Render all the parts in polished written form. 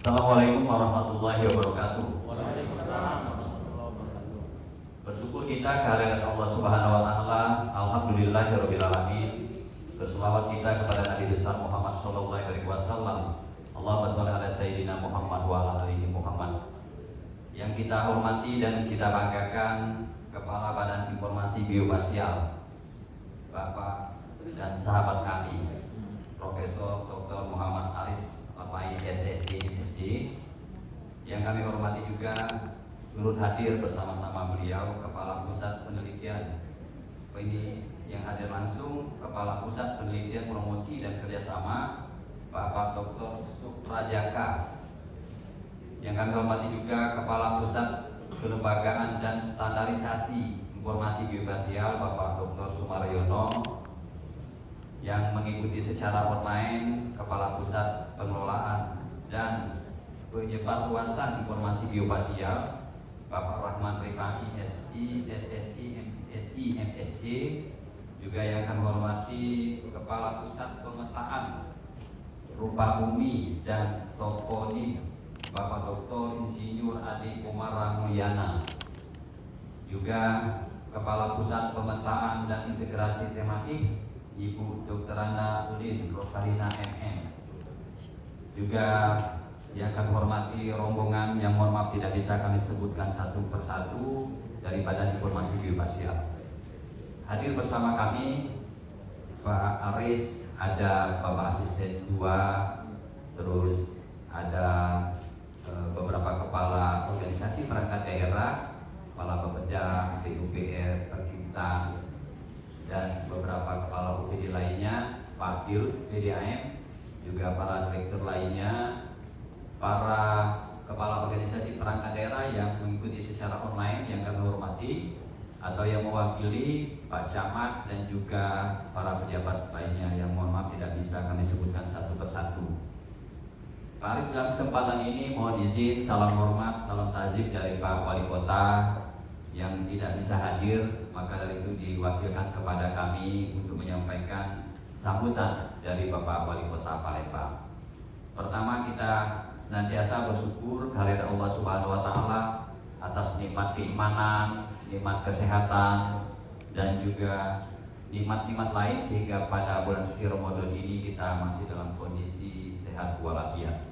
Assalamualaikum warahmatullahi wabarakatuh. Waalaikumsalam warahmatullahi wabarakatuh. Bersyukur kita kehadirat Allah Subhanahu wa taala. Alhamdulillahirabbil alamin. Berselawat kita kepada Nabi besar Muhammad sallallahu alaihi wasallam. Allahumma shalli ala sayyidina Muhammad wa ala alihi Muhammad. Yang kita hormati dan kita banggakan Kepala Badan Informasi Biospasial, Bapak dan sahabat kami, Profesor Dr. Muhammad Aris Lapai SSI MSD. Yang kami hormati juga turut hadir bersama-sama beliau Kepala Pusat Penelitian, ini yang hadir langsung Kepala Pusat Penelitian Promosi dan Kerjasama Bapak Dr. Suprajaka. Yang kami hormati juga Kepala Pusat Kelembagaan dan Standarisasi Informasi Biospasial Bapak Dr. Sumaryono. Yang mengikuti secara online Kepala Pusat Pengelolaan dan Penyebarluasan Informasi Biospasial Bapak Rahman Rifai SSI MSC. Juga yang kami hormati Kepala Pusat Pemetaan Rupa Bumi dan Toponim Bapak Dr. Insinyur Adi Umar Mulyana. Juga Kepala Pusat Pemetaan dan Integrasi Tematik Ibu Dr. Anda Ulin Rosalina MM. Juga yang kami hormati rombongan yang mohon maaf tidak bisa kami sebutkan satu persatu dari Badan Informasi Biospasial. Hadir bersama kami Pak Aris, ada Bapak Asisten 2, terus ada beberapa kepala organisasi perangkat daerah, kepala Bapeda, PUPR, Perkintan, dan beberapa kepala UPD lainnya, Pak Dirut PDAM, juga para direktur lainnya, para kepala organisasi perangkat daerah yang mengikuti secara online yang kami hormati, atau yang mewakili Pak Camat dan juga para pejabat lainnya yang mohon maaf tidak bisa kami sebutkan satu persatu. Pak Aris, dalam kesempatan ini mohon izin, salam hormat, salam ta'zim dari Pak Wali Kota yang tidak bisa hadir, maka dari itu diwakilkan kepada kami untuk menyampaikan sambutan dari Bapak Wali Kota Palembang. Pertama, kita senantiasa bersyukur kehadirat Allah Subhanahu wa taala atas nikmat keimanan, nikmat kesehatan, dan juga nikmat-nikmat lain sehingga pada bulan suci Ramadan ini kita masih dalam kondisi sehat walafiat.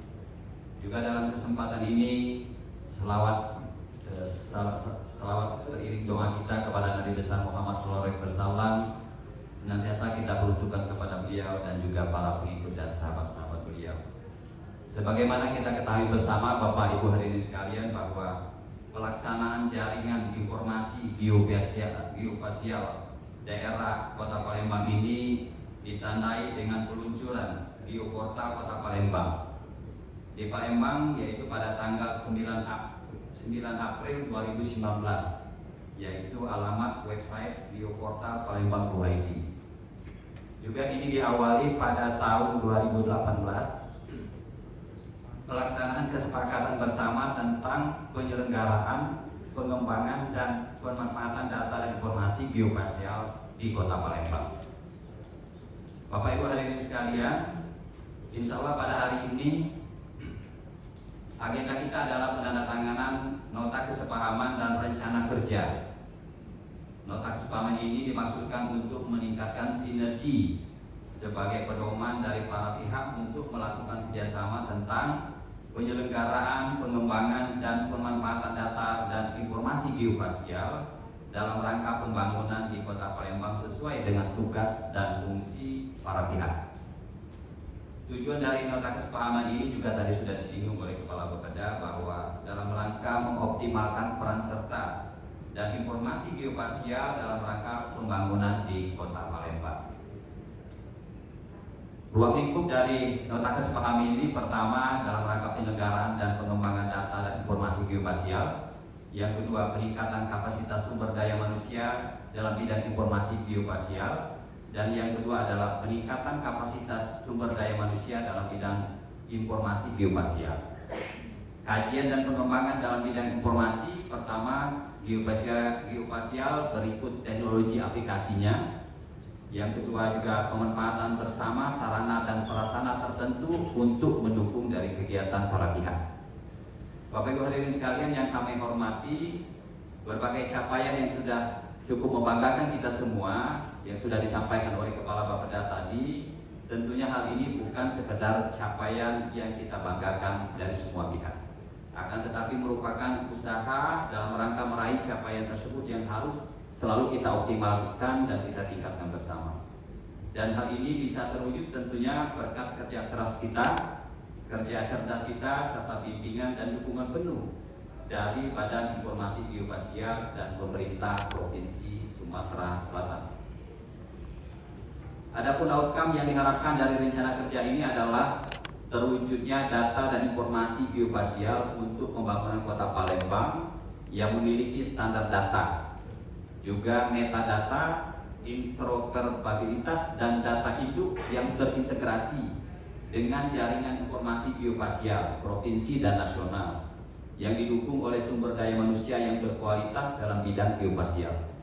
Juga dalam kesempatan ini selawat beriring doa kita kepada Nabi besar Muhammad SAW senantiasa kita peruntukkan kepada beliau dan juga para pengikut dan sahabat-sahabat beliau. Sebagaimana kita ketahui bersama Bapak Ibu hadirin sekalian bahwa pelaksanaan jaringan informasi biospasial daerah Kota Palembang ini ditandai dengan peluncuran bioportal Kota Palembang di Palembang, yaitu pada tanggal 9 April 2019, yaitu alamat website bioportal Palembang.id. Juga ini diawali pada tahun 2018 pelaksanaan kesepakatan bersama tentang penyelenggaraan, pengembangan dan pemanfaatan data dan informasi biospasial di Kota Palembang. Bapak Ibu hadirin sekalian, insya Allah pada hari ini agenda kita adalah penandatanganan nota kesepahaman dan rencana kerja. Nota kesepahaman ini dimaksudkan untuk meningkatkan sinergi sebagai pedoman dari para pihak untuk melakukan kerjasama tentang penyelenggaraan, pengembangan dan pemanfaatan data dan informasi biospasial dalam rangka pembangunan di Kota Palembang sesuai dengan tugas dan fungsi para pihak. Tujuan dari nota kesepahaman ini juga tadi sudah disinggung oleh Kepala Bapeda bahwa dalam rangka mengoptimalkan peran serta dan informasi biospasial dalam rangka pembangunan di Kota Palembang. Ruang lingkup dari nota kesepahaman ini pertama dalam rangka penyelenggaraan dan pengembangan data dan informasi biospasial. Yang kedua, peningkatan kapasitas sumber daya manusia dalam bidang informasi biospasial. Dan yang kedua adalah peningkatan kapasitas sumber daya manusia dalam bidang informasi biospasial. Kajian dan pengembangan dalam bidang informasi, pertama geospasial berikut teknologi aplikasinya. Yang kedua juga pemanfaatan bersama sarana dan prasarana tertentu untuk mendukung dari kegiatan kegiatan para pihak. Bapak Ibu hadirin sekalian yang kami hormati, berbagai capaian yang sudah cukup membanggakan kita semua yang sudah disampaikan oleh Kepala Bapeda tadi, tentunya hal ini bukan sekedar capaian yang kita banggakan dari semua pihak, akan tetapi merupakan usaha dalam rangka meraih capaian tersebut yang harus selalu kita optimalkan dan kita tingkatkan bersama. Dan hal ini bisa terwujud tentunya berkat kerja keras kita, kerja cerdas kita, serta bimbingan dan dukungan penuh dari Badan Informasi Geospasial dan pemerintah Provinsi Sumatera Selatan. Adapun outcome yang diharapkan dari rencana kerja ini adalah terwujudnya data dan informasi geospasial untuk pembangunan Kota Palembang yang memiliki standar data, juga metadata, interoperabilitas dan data induk yang terintegrasi dengan jaringan informasi geospasial provinsi dan nasional yang didukung oleh sumber daya manusia yang berkualitas dalam bidang geospasial.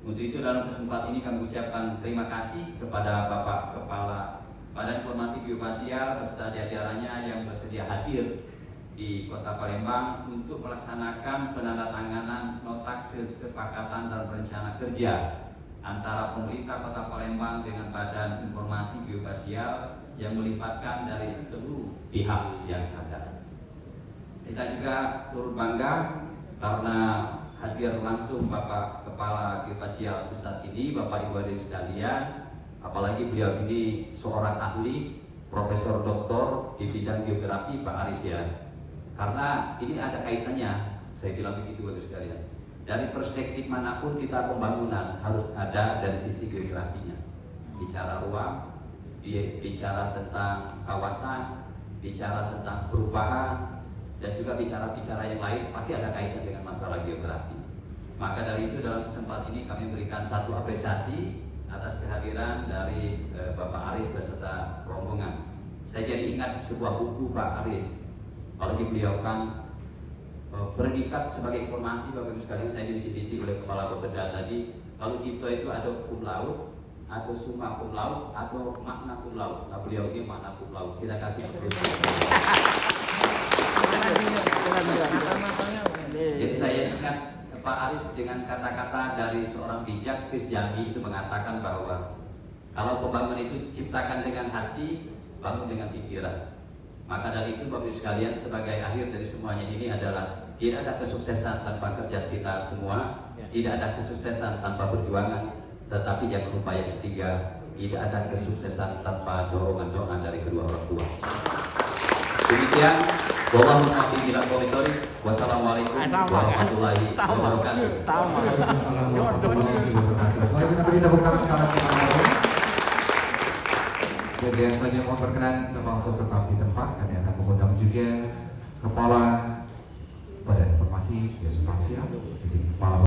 Untuk itu dalam kesempatan ini kami ucapkan terima kasih kepada Bapak Kepala Badan Informasi Geospasial beserta jajarannya yang bersedia hadir di Kota Palembang untuk melaksanakan penandatanganan nota kesepakatan dan rencana kerja antara pemerintah Kota Palembang dengan Badan Informasi Geospasial yang melibatkan dari seluruh pihak yang ada. Kita juga turut bangga karena hadir langsung Bapak Kepala Geospasial Pusat ini, Bapak Ibu hadirin sekalian, apalagi beliau ini seorang ahli, Profesor Doktor di bidang geografi, Pak Aris ya. Karena ini ada kaitannya, saya bilang begitu Bapak sekalian. Dari perspektif manapun kita pembangunan harus ada dari sisi geografinya. Bicara ruang, bicara tentang kawasan, bicara tentang perubahan, dan juga bicara-bicara yang lain pasti ada kaitan dengan masalah geografi. Maka dari itu dalam kesempatan ini kami berikan satu apresiasi atas kehadiran dari Bapak Aris beserta rombongan. Saya jadi ingat sebuah buku Pak Aris. Apalagi beliau kan predikat sebagai informasi Bapak Ibu sekalian, saya dibisi-bisi oleh Kepala Bapeda tadi. Kalau kita itu ada cum laude, atau summa cum laude, atau makna cum laude. Nah beliau ini makna cum laude. Kita kasih apresiasi. Jadi saya ingat Pak Aris dengan kata-kata dari seorang bijak Chris Jambi itu mengatakan bahwa kalau pembangunan itu ciptakan dengan hati, bangun dengan pikiran. Maka dari itu Bapak Ibu sekalian, sebagai akhir dari semuanya ini adalah tidak ada kesuksesan tanpa kerja kita semua, tidak ada kesuksesan tanpa perjuangan, tetapi jangan lupa yang ketiga, tidak ada kesuksesan tanpa dorongan-dorongan dari kedua orang tua. Demikian, wassalamualaikum warahmatullahi wabarakatuh. Mari kita beri tepuk tangan sekali lagi. Jadi selanjutnya mohon berkenan Bapak untuk tetap di tempat. Kami akan mengundang juga Kepala Badan Informasi Geospasial, jadi Kepala